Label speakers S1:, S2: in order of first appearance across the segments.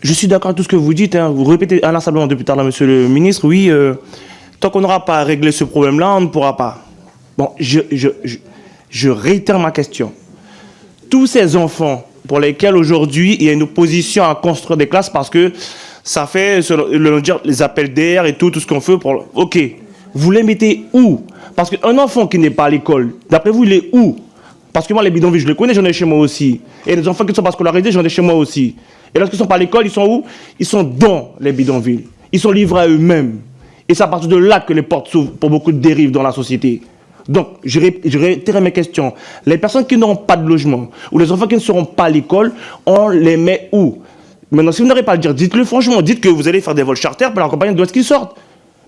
S1: je suis d'accord avec tout ce que vous dites. Hein. Vous répétez inlassablement depuis tout à l'heure, monsieur le ministre. Oui, tant qu'on n'aura pas réglé ce problème-là, on ne pourra pas. Bon, je réitère ma question. Tous ces enfants pour lesquels aujourd'hui il y a une opposition à construire des classes parce que ça fait les appels d'air et tout ce qu'on fait pour... Ok, vous les mettez où? Parce qu'un enfant qui n'est pas à l'école, d'après vous, il est où? Parce que moi, les bidonvilles, je les connais, j'en ai chez moi aussi. Et les enfants qui ne sont pas scolarisés, j'en ai chez moi aussi. Et lorsqu'ils ne sont pas à l'école, ils sont où? Ils sont dans les bidonvilles. Ils sont livrés à eux-mêmes. Et c'est à partir de là que les portes s'ouvrent pour beaucoup de dérives dans la société. Donc, je réitère mes questions. Les personnes qui n'auront pas de logement ou les enfants qui ne seront pas à l'école, on les met où? Maintenant, si vous n'arrivez pas à le dire, dites-le franchement. Dites que vous allez faire des vols charters pour l'accompagner d'où est-ce qu'ils sortent.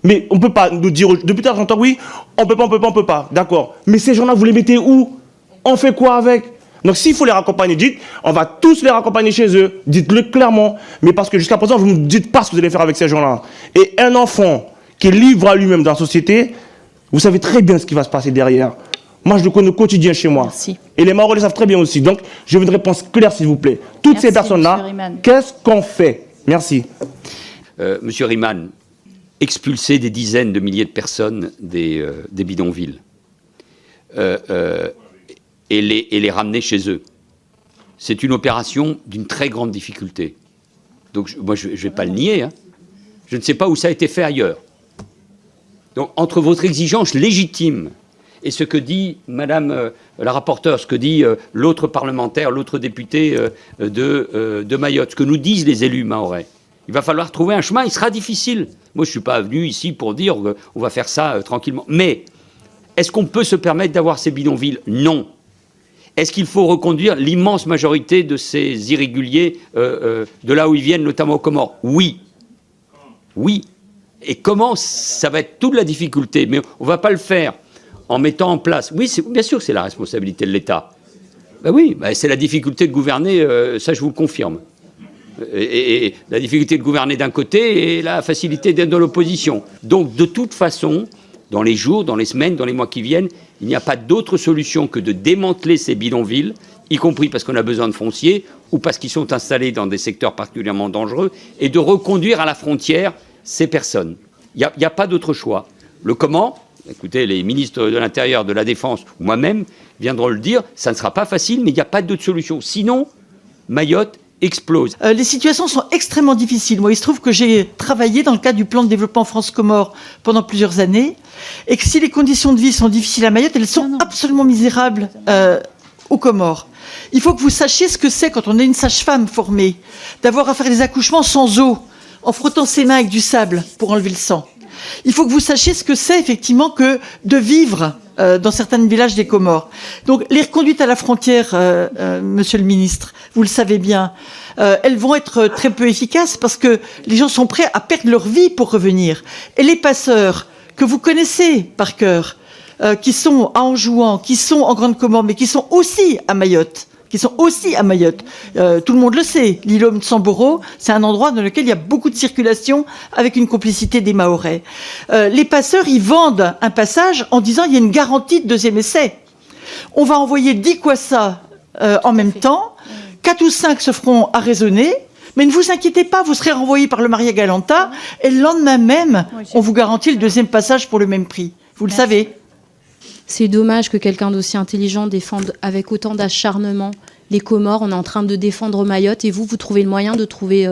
S1: Mais on ne peut pas nous dire, depuis tout à l'heure, j'entends oui, on ne peut pas. D'accord. Mais ces gens-là, vous les mettez où? On fait quoi avec? Donc, s'il faut les raccompagner, dites, on va tous les raccompagner chez eux. Dites-le clairement. Mais parce que jusqu'à présent, vous ne me dites pas ce que vous allez faire avec ces gens-là. Et un enfant qui est libre à lui-même dans la société, vous savez très bien ce qui va se passer derrière. Moi, je le connais au quotidien chez moi.
S2: Merci.
S1: Et les Mahorais le savent très bien aussi. Donc, je veux une réponse claire, s'il vous plaît. Toutes
S2: Merci,
S1: ces personnes-là, qu'est-ce qu'on fait? Merci.
S3: Monsieur Riemann, expulser des dizaines de milliers de personnes des bidonvilles et les ramener chez eux, c'est une opération d'une très grande difficulté. Donc, moi, je ne vais pas le nier. Hein. Je ne sais pas où ça a été fait ailleurs. Donc, entre votre exigence légitime et ce que dit Madame la rapporteure, ce que dit l'autre parlementaire, l'autre député de Mayotte, ce que nous disent les élus mahorais, il va falloir trouver un chemin. Il sera difficile. Moi, je ne suis pas venu ici pour dire qu'on va faire ça tranquillement. Mais est-ce qu'on peut se permettre d'avoir ces bidonvilles? Non. Est-ce qu'il faut reconduire l'immense majorité de ces irréguliers de là où ils viennent, notamment aux Comores? Oui. Oui. Et comment? Ça va être toute la difficulté. Mais on ne va pas le faire en mettant en place... Oui, bien sûr que c'est la responsabilité de l'État. Ben oui, c'est la difficulté de gouverner, ça je vous le confirme. Et la difficulté de gouverner d'un côté et la facilité d'être dans l'opposition. Donc, de toute façon, dans les jours, dans les semaines, dans les mois qui viennent, il n'y a pas d'autre solution que de démanteler ces bidonvilles, y compris parce qu'on a besoin de foncier ou parce qu'ils sont installés dans des secteurs particulièrement dangereux, et de reconduire à la frontière ces personnes. Il n'y a pas d'autre choix. Le comment? Écoutez, les ministres de l'Intérieur, de la Défense, ou moi-même, viendront le dire, ça ne sera pas facile, mais il n'y a pas d'autre solution. Sinon, Mayotte explose.
S4: Les situations sont extrêmement difficiles. Moi, il se trouve que j'ai travaillé dans le cadre du plan de développement France-Comores pendant plusieurs années, et que si les conditions de vie sont difficiles à Mayotte, elles sont absolument misérables aux Comores. Il faut que vous sachiez ce que c'est quand on est une sage-femme formée, d'avoir à faire des accouchements sans eau, en frottant ses mains avec du sable pour enlever le sang. Il faut que vous sachiez ce que c'est effectivement que de vivre dans certains villages des Comores. Donc les reconduites à la frontière, monsieur le ministre, vous le savez bien, elles vont être très peu efficaces parce que les gens sont prêts à perdre leur vie pour revenir. Et les passeurs que vous connaissez par cœur, qui sont à Anjouan, qui sont en Grande Comore, mais qui sont aussi à Mayotte, tout le monde le sait, l'îlot de Samboro, c'est un endroit dans lequel il y a beaucoup de circulation avec une complicité des Mahorais. Les passeurs, ils vendent un passage en disant il y a une garantie de deuxième essai. On va envoyer 10 Kwassa en même temps, 4 ou 5 se feront arraisonner, mais ne vous inquiétez pas, vous serez renvoyé par le Maria Galanta et le lendemain même, on vous garantit le deuxième passage pour le même prix. Vous le savez.
S2: C'est dommage que quelqu'un d'aussi intelligent défende avec autant d'acharnement les Comores. On est en train de défendre Mayotte et vous trouvez le moyen de trouver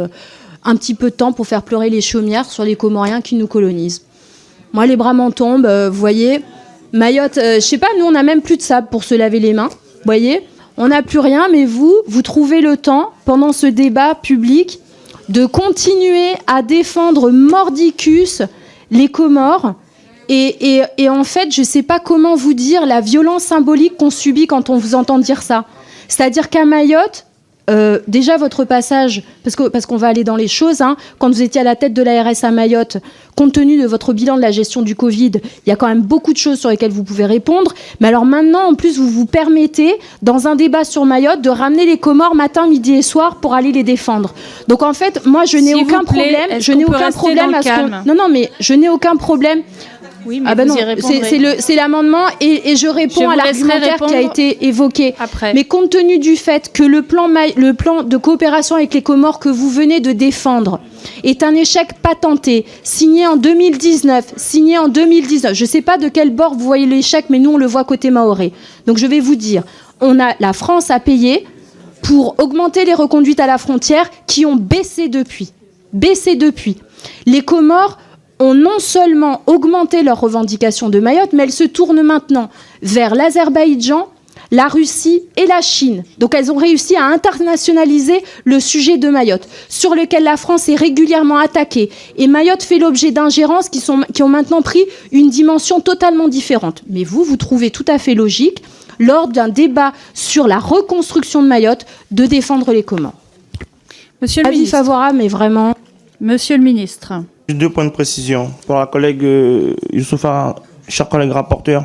S2: un petit peu de temps pour faire pleurer les chaumières sur les Comoriens qui nous colonisent. Moi, les bras m'en tombent. Vous voyez, Mayotte, je sais pas, nous, on n'a même plus de sable pour se laver les mains. Vous voyez, on n'a plus rien, mais vous trouvez le temps, pendant ce débat public, de continuer à défendre mordicus les Comores. Et en fait, je ne sais pas comment vous dire la violence symbolique qu'on subit quand on vous entend dire ça. C'est-à-dire qu'à Mayotte, déjà votre passage, parce qu'on va aller dans les choses, hein, quand vous étiez à la tête de l'ARS à Mayotte, compte tenu de votre bilan de la gestion du Covid, il y a quand même beaucoup de choses sur lesquelles vous pouvez répondre. Mais alors maintenant, en plus, vous vous permettez, dans un débat sur Mayotte, de ramener les Comores matin, midi et soir pour aller les défendre. Donc en fait, moi, je n'ai aucun problème. Je n'ai aucun problème à ce qu'on... Non, mais je n'ai aucun problème.
S5: Oui, mais
S2: Ah ben
S5: vous
S2: non,
S5: y répondrez.
S2: c'est l'amendement et je réponds
S5: Je vous
S2: à
S5: laisserai
S2: l'argumentaire qui a
S5: répondre
S2: été évoqué.
S5: après.
S2: Mais compte tenu du fait que le plan de coopération avec les Comores que vous venez de défendre est un échec patenté, signé en 2019, je ne sais pas de quel bord vous voyez l'échec, mais nous on le voit côté mahorais. Donc je vais vous dire, la France a payé pour augmenter les reconduites à la frontière qui ont baissé depuis. Les Comores ont non seulement augmenté leurs revendications de Mayotte, mais elles se tournent maintenant vers l'Azerbaïdjan, la Russie et la Chine. Donc elles ont réussi à internationaliser le sujet de Mayotte, sur lequel la France est régulièrement attaquée. Et Mayotte fait l'objet d'ingérences qui ont maintenant pris une dimension totalement différente. Mais vous trouvez tout à fait logique, lors d'un débat sur la reconstruction de Mayotte, de défendre les Comores.
S5: Monsieur le
S2: Avis
S5: ministre.
S2: favorable, mais vraiment...
S5: Monsieur le ministre.
S1: Juste 2 points de précision. Pour la collègue Youssoufa, cher collègue rapporteur,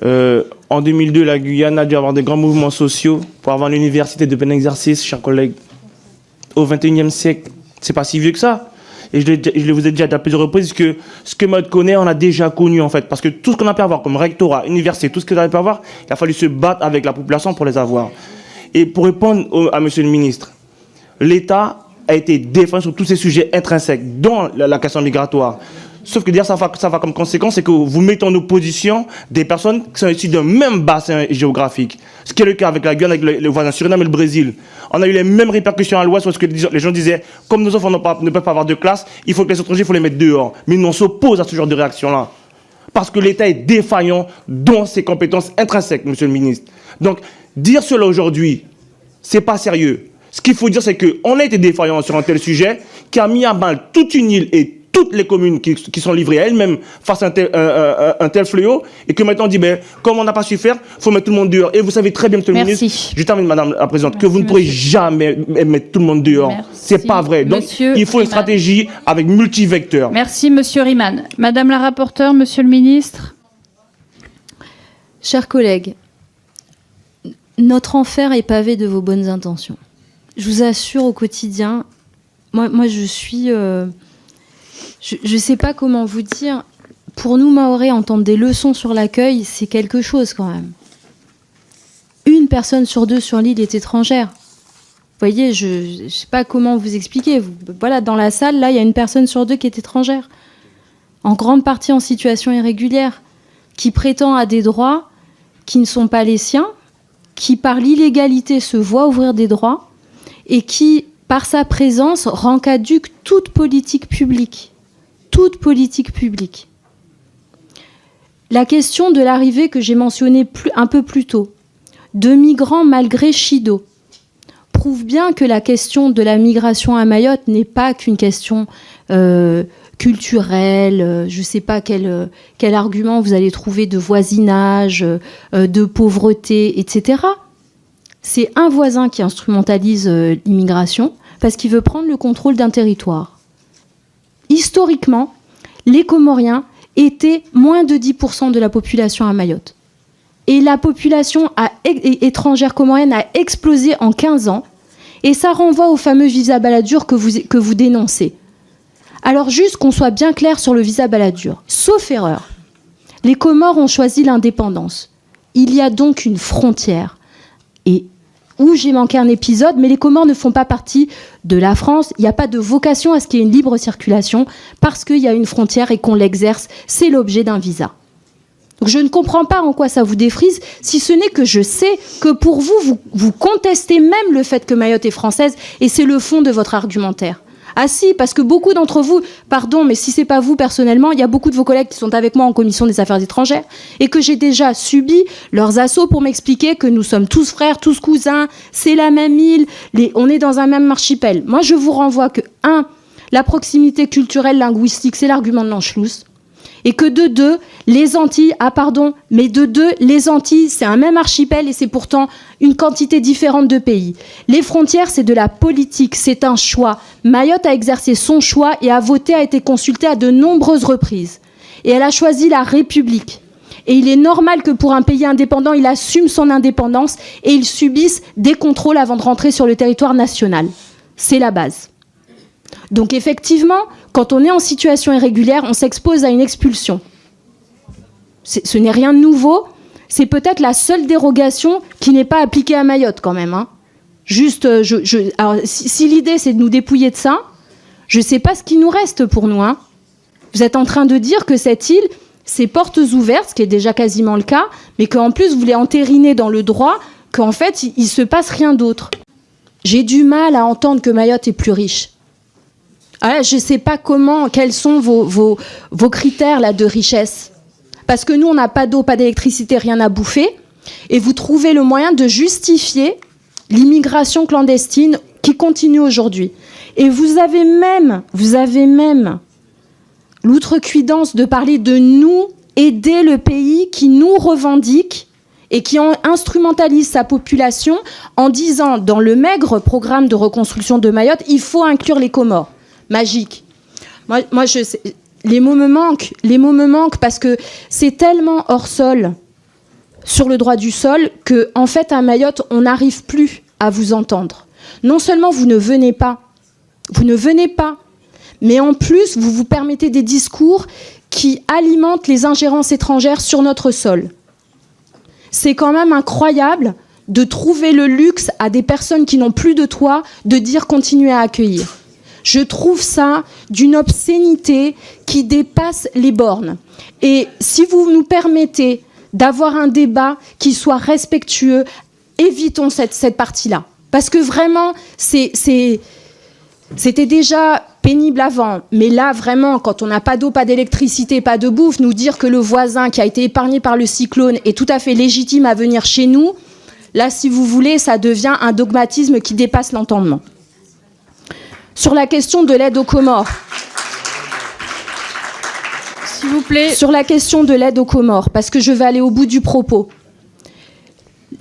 S1: en 2002, la Guyane a dû avoir des grands mouvements sociaux pour avoir une université de plein exercice, chers collègues. Au XXIe siècle, c'est pas si vieux que ça. Et je vous ai déjà dit à plusieurs reprises que ce que Mayotte connaît, on a déjà connu en fait. Parce que tout ce qu'on a pu avoir comme rectorat, université, tout ce que vous avez pu avoir, il a fallu se battre avec la population pour les avoir. Et pour répondre à monsieur le ministre, l'État a été défendu sur tous ces sujets intrinsèques, dont la question migratoire. Sauf que dire ça va comme conséquence, c'est que vous mettez en opposition des personnes qui sont issues d'un même bassin géographique. Ce qui est le cas avec la Guyane, avec le voisin Suriname et le Brésil. On a eu les mêmes répercussions à l'Ouest, parce que les gens disaient, comme nos enfants ne peuvent pas avoir de classe, il faut que les étrangers, il faut les mettre dehors. Mais nous, on s'oppose à ce genre de réaction-là. Parce que l'État est défaillant dans ses compétences intrinsèques, monsieur le ministre. Donc, dire cela aujourd'hui, c'est pas sérieux. Ce qu'il faut dire, c'est qu'on a été défaillant sur un tel sujet qui a mis à mal toute une île et toutes les communes qui sont livrées à elles-mêmes face à un tel fléau, et que maintenant on dit, comme on n'a pas su faire, il faut mettre tout le monde dehors. Et vous savez très bien, monsieur le ministre, je termine, madame la présidente, que vous ne pourrez jamais mettre tout le monde dehors. C'est pas vrai. Donc, il faut une stratégie avec multivecteurs.
S5: Merci, monsieur Riemann. Madame la rapporteure, monsieur le ministre.
S2: Chers collègues, notre enfer est pavé de vos bonnes intentions. Je vous assure, au quotidien, moi je suis... je ne sais pas comment vous dire. Pour nous, Mahorais, entendre des leçons sur l'accueil, c'est quelque chose quand même. 1 personne sur 2 sur l'île est étrangère. Vous voyez, je ne sais pas comment vous expliquer. Voilà, dans la salle, là, il y a 1 personne sur 2 qui est étrangère. En grande partie en situation irrégulière, qui prétend à des droits qui ne sont pas les siens, qui, par l'illégalité, se voit ouvrir des droits, et qui, par sa présence, rend caduque toute politique publique. Toute politique publique. La question de l'arrivée que j'ai mentionnée un peu plus tôt, de migrants malgré Chido, prouve bien que la question de la migration à Mayotte n'est pas qu'une question culturelle, je ne sais pas quel argument vous allez trouver de voisinage, de pauvreté, etc. C'est un voisin qui instrumentalise l'immigration parce qu'il veut prendre le contrôle d'un territoire. Historiquement, les Comoriens étaient moins de 10% de la population à Mayotte. Et la population étrangère comorienne a explosé en 15 ans. Et ça renvoie au fameux visa Balladur que vous dénoncez. Alors juste qu'on soit bien clair sur le visa Balladur. Sauf erreur, les Comores ont choisi l'indépendance. Il y a donc une frontière. Et où j'ai manqué un épisode, mais les Comores ne font pas partie de la France. Il n'y a pas de vocation à ce qu'il y ait une libre circulation parce qu'il y a une frontière et qu'on l'exerce. C'est l'objet d'un visa. Donc je ne comprends pas en quoi ça vous défrise, si ce n'est que je sais que pour vous contestez même le fait que Mayotte est française, et c'est le fond de votre argumentaire. Ah si, parce que beaucoup d'entre vous, pardon, mais si c'est pas vous personnellement, il y a beaucoup de vos collègues qui sont avec moi en commission des affaires étrangères et que j'ai déjà subi leurs assauts pour m'expliquer que nous sommes tous frères, tous cousins, c'est la même île, on est dans un même archipel. Moi, je vous renvoie que, 1, la proximité culturelle, linguistique, c'est l'argument de l'Anschluss. Et que de 2, les Antilles, les Antilles, c'est un même archipel et c'est pourtant une quantité différente de pays. Les frontières, c'est de la politique, c'est un choix. Mayotte a exercé son choix et a voté, a été consultée à de nombreuses reprises. Et elle a choisi la République. Et il est normal que pour un pays indépendant, il assume son indépendance et il subisse des contrôles avant de rentrer sur le territoire national. C'est la base. Donc effectivement, quand on est en situation irrégulière, on s'expose à une expulsion. Ce n'est rien de nouveau. C'est peut-être la seule dérogation qui n'est pas appliquée à Mayotte quand même. Hein. Juste, alors, si l'idée c'est de nous dépouiller de ça, je ne sais pas ce qui nous reste pour nous. Hein. Vous êtes en train de dire que cette île, c'est portes ouvertes, ce qui est déjà quasiment le cas, mais qu'en plus vous voulez entériner dans le droit qu'en fait il se passe rien d'autre. J'ai du mal à entendre que Mayotte est plus riche. Ah, je ne sais pas quels sont vos critères là, de richesse. Parce que nous, on n'a pas d'eau, pas d'électricité, rien à bouffer. Et vous trouvez le moyen de justifier l'immigration clandestine qui continue aujourd'hui. Et vous avez même l'outrecuidance de parler de nous aider le pays qui nous revendique et qui instrumentalise sa population en disant, dans le maigre programme de reconstruction de Mayotte, il faut inclure les Comores. Magique. Moi je sais, les mots me manquent parce que c'est tellement hors sol sur le droit du sol que, en fait, à Mayotte, on n'arrive plus à vous entendre. Non seulement vous ne venez pas, mais en plus, vous vous permettez des discours qui alimentent les ingérences étrangères sur notre sol. C'est quand même incroyable de trouver le luxe à des personnes qui n'ont plus de toit de dire continuez à accueillir. Je trouve ça d'une obscénité qui dépasse les bornes. Et si vous nous permettez d'avoir un débat qui soit respectueux, évitons cette partie-là. Parce que vraiment, c'était déjà pénible avant. Mais là, vraiment, quand on n'a pas d'eau, pas d'électricité, pas de bouffe, nous dire que le voisin qui a été épargné par le cyclone est tout à fait légitime à venir chez nous, là, si vous voulez, ça devient un dogmatisme qui dépasse l'entendement. Sur la question de l'aide aux Comores.
S5: S'il vous plaît.
S2: Sur la question de l'aide aux Comores, parce que je vais aller au bout du propos.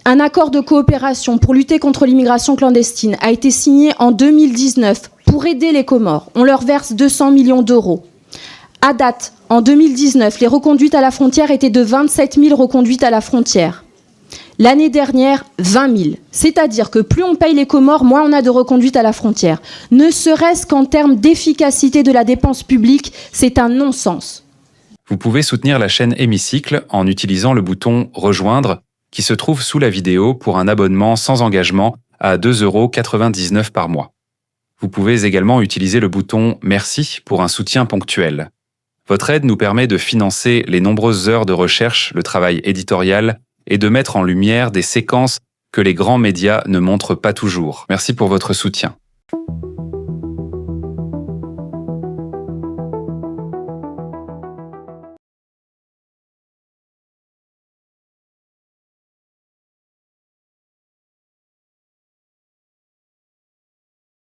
S2: Un accord de coopération pour lutter contre l'immigration clandestine a été signé en 2019 pour aider les Comores. On leur verse 200 millions d'euros. À date, en 2019, les reconduites à la frontière étaient de 27 000 reconduites à la frontière. L'année dernière, 20 000. C'est-à-dire que plus on paye les Comores, moins on a de reconduites à la frontière. Ne serait-ce qu'en termes d'efficacité de la dépense publique, c'est un non-sens.
S6: Vous pouvez soutenir la chaîne Hémicycle en utilisant le bouton « Rejoindre » qui se trouve sous la vidéo pour un abonnement sans engagement à 2,99 € par mois. Vous pouvez également utiliser le bouton « Merci » pour un soutien ponctuel. Votre aide nous permet de financer les nombreuses heures de recherche, le travail éditorial et de mettre en lumière des séquences que les grands médias ne montrent pas toujours. Merci pour votre soutien.